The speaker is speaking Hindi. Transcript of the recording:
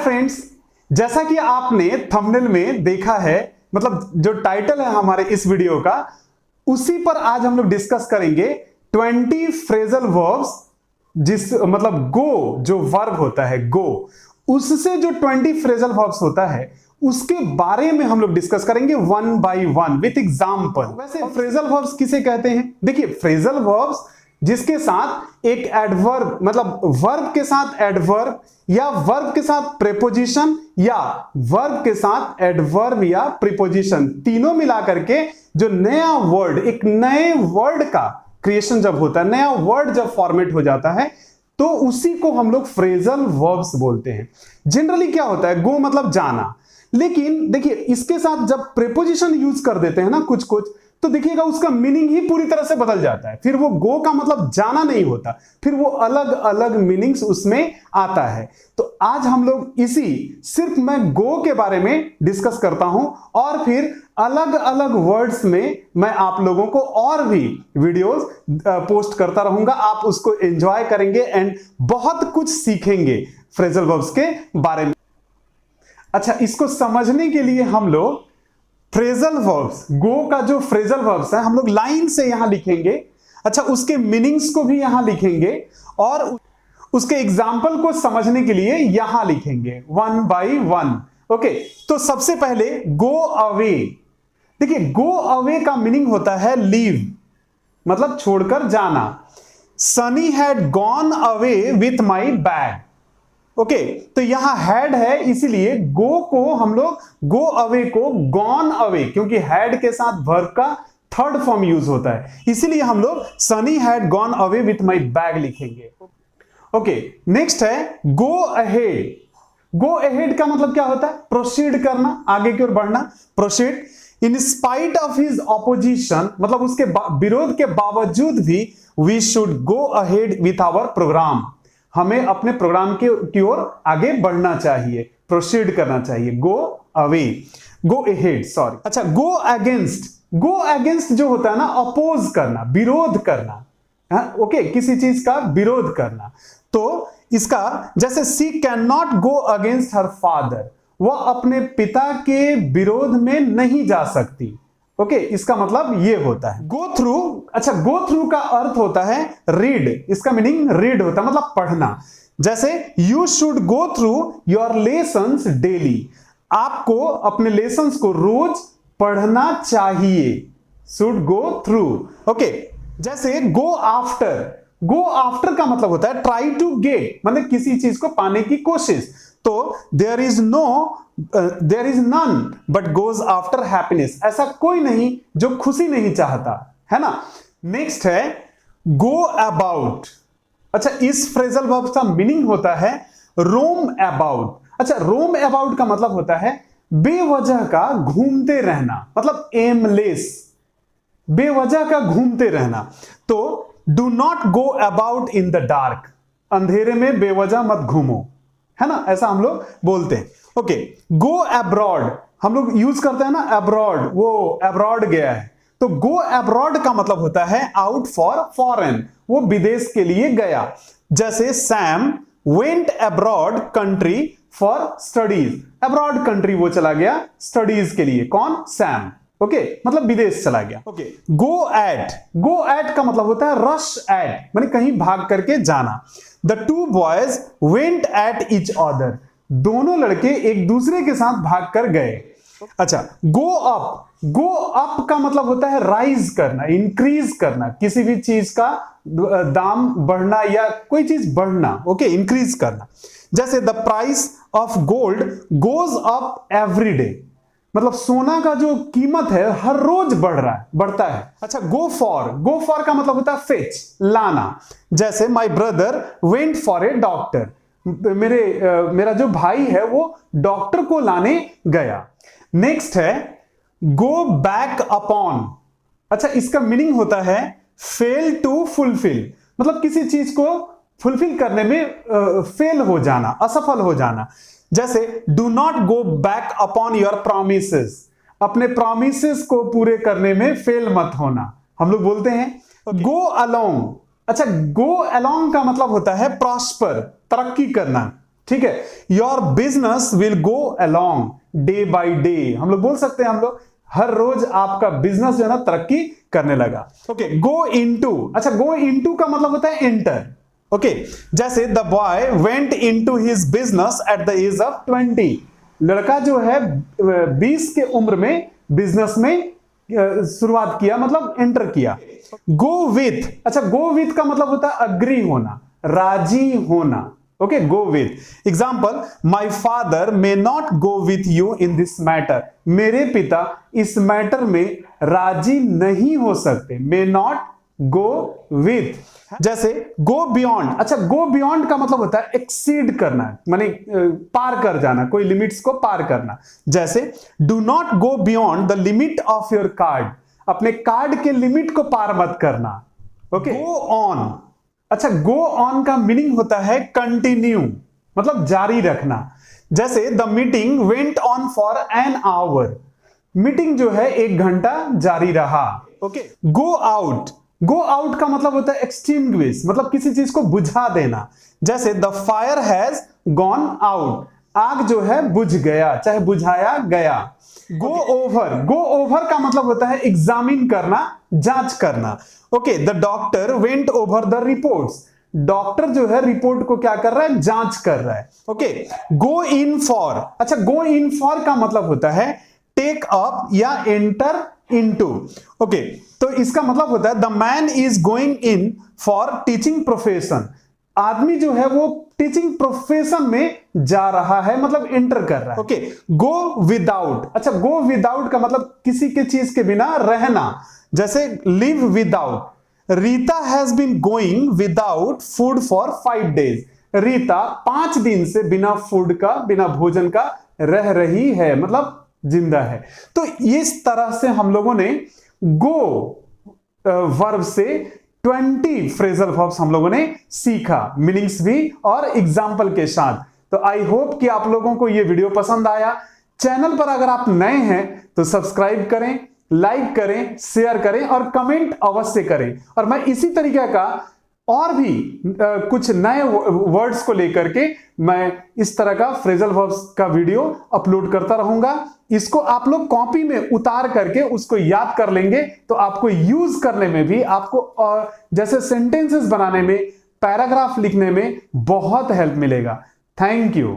फ्रेंड्स, जैसा कि आपने थंबनेल में देखा है, मतलब जो टाइटल है हमारे इस वीडियो का, उसी पर आज हम लोग डिस्कस करेंगे 20 फ्रेजल वर्ब्स, जिस मतलब गो जो वर्ब होता है गो, उससे जो 20 फ्रेजल वर्ब्स होता है उसके बारे में हम लोग डिस्कस करेंगे one by one with example. वैसे फ्रेजल वर्ब्स किसे कहते हैं? देखिए, फ्रेजल वर्ब्स जिसके साथ एक एडवर्ब, मतलब वर्ब के साथ एडवर्ब या वर्ब के साथ प्रीपोजिशन या वर्ब के साथ एडवर्ब या प्रीपोजिशन, तीनों मिलाकर के जो नया वर्ड, एक नए वर्ड का क्रिएशन जब होता है, नया वर्ड जब फॉर्मेट हो जाता है, तो उसी को हम लोग फ्रेजल वर्ब्स बोलते हैं। जनरली क्या होता है, गो मतलब जाना, लेकिन देखिए इसके साथ जब प्रीपोजिशन यूज कर देते हैं ना कुछ कुछ, तो देखिएगा उसका मीनिंग ही पूरी तरह से बदल जाता है। फिर वो गो का मतलब जाना नहीं होता, फिर वो अलग अलग मीनिंग्स उसमें आता है। तो आज हम लोग सिर्फ मैं गो के बारे में डिस्कस करता हूं, और फिर अलग अलग वर्ड्स में मैं आप लोगों को और भी वीडियोस पोस्ट करता रहूंगा। आप उसको एंजॉय करेंगे एंड बहुत कुछ सीखेंगे फ्रेजल वर्ब्स के बारे में। अच्छा, इसको समझने के लिए हम लोग फ्रेजल वर्ब्स, गो का जो फ्रेजल वर्ब्स है हम लोग लाइन से यहां लिखेंगे। अच्छा, उसके मीनिंग्स को भी यहां लिखेंगे और उसके एग्जाम्पल को समझने के लिए यहां लिखेंगे वन बाय वन। ओके, तो सबसे पहले गो अवे। देखिए, गो अवे का मीनिंग होता है लीव, मतलब छोड़कर जाना। Sunny had gone away with my bag. Okay, तो यहां हैड है, इसीलिए गो को हम लोग, गो अवे को गॉन अवे, क्योंकि हैड के साथ वर्ब का थर्ड फॉर्म यूज होता है, इसीलिए हम लोग Sunny had gone away with my bag लिखेंगे। ओके, नेक्स्ट है गो अहेड। गो अहेड का मतलब क्या होता है? प्रोसीड करना, आगे की ओर बढ़ना, proceed. In spite of his opposition, मतलब उसके विरोध के बावजूद भी, we should go ahead with our program, हमें अपने प्रोग्राम की ओर आगे बढ़ना चाहिए, प्रोसीड करना चाहिए। Go away, go ahead, sorry. अच्छा, गो अगेंस्ट। गो अगेंस्ट जो होता है ना, अपोज करना, विरोध करना, ओके, किसी चीज का विरोध करना। तो इसका जैसे she can not go against her father, वह अपने पिता के विरोध में नहीं जा सकती। ओके, इसका मतलब ये होता है। Go through. अच्छा, गो थ्रू का अर्थ होता है रीड, इसका मीनिंग रीड होता है, मतलब पढ़ना। जैसे you should go through your lessons daily, आपको अपने लेसन्स को रोज पढ़ना चाहिए, शुड गो थ्रू। ओके, जैसे गो आफ्टर। गो आफ्टर का मतलब होता है ट्राई टू गेट, मतलब किसी चीज को पाने की कोशिश। तो there is none but goes after happiness, ऐसा कोई नहीं जो खुशी नहीं चाहता, है ना। नेक्स्ट है गो अबाउट। अच्छा, इस फ्रेजल वर्ब का मीनिंग होता है रोम अबाउट। अच्छा, रोम अबाउट का मतलब होता है बेवजह का घूमते रहना, मतलब एमलेस, बेवजह का घूमते रहना। तो do not go about in the dark, अंधेरे में बेवजह मत घूमो, है ना, ऐसा हम लोग बोलते हैं। ओके, गो अब्रॉड हम लोग यूज करते हैं ना, अब्रॉड, वो अब्रॉड गया है। तो गो अब्रॉड का मतलब होता है आउट फॉर फॉरेन, वो विदेश के लिए गया। जैसे Sam went abroad country for studies, abroad country वो चला गया स्टडीज के लिए, कौन? सैम। ओके, मतलब विदेश चला गया। Okay, go at. Go at का मतलब होता है रश एट, माने कहीं भाग करके जाना। The two boys went at each other, दोनों लड़के एक दूसरे के साथ भाग कर गए। अच्छा, गो अप। गो अप का मतलब होता है राइज करना, इंक्रीज करना, किसी भी चीज का दाम बढ़ना या कोई चीज बढ़ना, ओके, इंक्रीज करना। जैसे the price of gold goes up every day, मतलब सोना का जो कीमत है हर रोज बढ़ता है। अच्छा, गो फॉर। गो फॉर का मतलब होता है फेच, लाना। जैसे my brother went for a doctor, मेरा जो भाई है वो डॉक्टर को लाने गया। नेक्स्ट है गो बैक अपॉन। अच्छा, इसका मीनिंग होता है फेल टू फुलफिल, मतलब किसी चीज को फुलफिल करने में फेल हो जाना, असफल हो जाना। जैसे do not go back upon your promises, अपने प्रोमिसेस को पूरे करने में फेल मत होना, हम लोग बोलते हैं। Go along. अच्छा, गो अलोंग का मतलब होता है प्रॉस्पर, तरक्की करना, ठीक है, your business will go along day by day. हम लोग बोल सकते हैं, हम लोग हर रोज आपका बिजनेस जो है ना तरक्की करने लगा। ओके, गो इनटू, अच्छा गो इनटू का मतलब होता है एंटर। ओके, जैसे the boy went into his business at the age of 20। लड़का जो है 20 के उम्र में बिजनेस में शुरुआत किया, मतलब एंटर किया। गो विथ, अच्छा गो विथ का मतलब होता है अग्री होना, राजी होना। Okay, go with. Example, my father may not go with you in this matter. मेरे पिता इस मैटर में राजी नहीं हो सकते, मे नॉट गो विथ। जैसे गो बियॉन्ड, अच्छा गो बियॉन्ड का मतलब होता है एक्सीड करना, माने पार कर जाना, कोई लिमिट्स को पार करना। जैसे do not go beyond the limit of your card, अपने कार्ड के लिमिट को पार मत करना। ओके, गो ऑन, अच्छा गो ऑन का मीनिंग होता है कंटिन्यू, मतलब जारी रखना। जैसे the meeting went on for an hour, meeting जो है 1 घंटा जारी रहा। Okay, go out, go out का मतलब होता है एक्सटिंग्विश, मतलब किसी चीज को बुझा देना। जैसे the fire has gone out, आग जो है बुझ गया, चाहे बुझाया गया। गो ओवर, गो ओवर का मतलब होता है एग्जामिन करना, जांच करना। Okay, the doctor went over the reports, doctor जो है रिपोर्ट को क्या कर रहा है, जांच कर रहा है। ओके, गो इन फॉर, अच्छा गो इन फॉर का मतलब होता है टेक अप या एंटर इनटू। ओके, तो इसका मतलब होता है the man is going in for teaching profession, आदमी जो है वो टीचिंग प्रोफेशन में जा रहा है, मतलब एंटर कर रहा है। ओके, गो विदाउट, अच्छा गो विदाउट का मतलब किसी के चीज के बिना रहना। जैसे live without, Rita has been going without food for 5 days, Rita 5 दिन से बिना फूड का, बिना भोजन का रह रही है, मतलब जिंदा है। तो इस तरह से हम लोगों ने गो वर्ब से 20 फ्रेजल वर्ब्स हम लोगों ने सीखा, मीनिंग्स भी और एग्जाम्पल के साथ। तो आई होप कि आप लोगों को यह वीडियो पसंद आया। चैनल पर अगर आप नए हैं तो सब्सक्राइब करें, लाइक करें, शेयर करें और कमेंट अवश्य करें। और मैं इसी तरीके का और भी कुछ नए वर्ड्स को लेकर के मैं इस तरह का फ्रेजल वर्ब्स का वीडियो अपलोड करता रहूंगा। इसको आप लोग कॉपी में उतार करके उसको याद कर लेंगे तो आपको यूज करने में भी, आपको जैसे सेंटेंसेस बनाने में, पैराग्राफ लिखने में बहुत हेल्प मिलेगा। Thank you.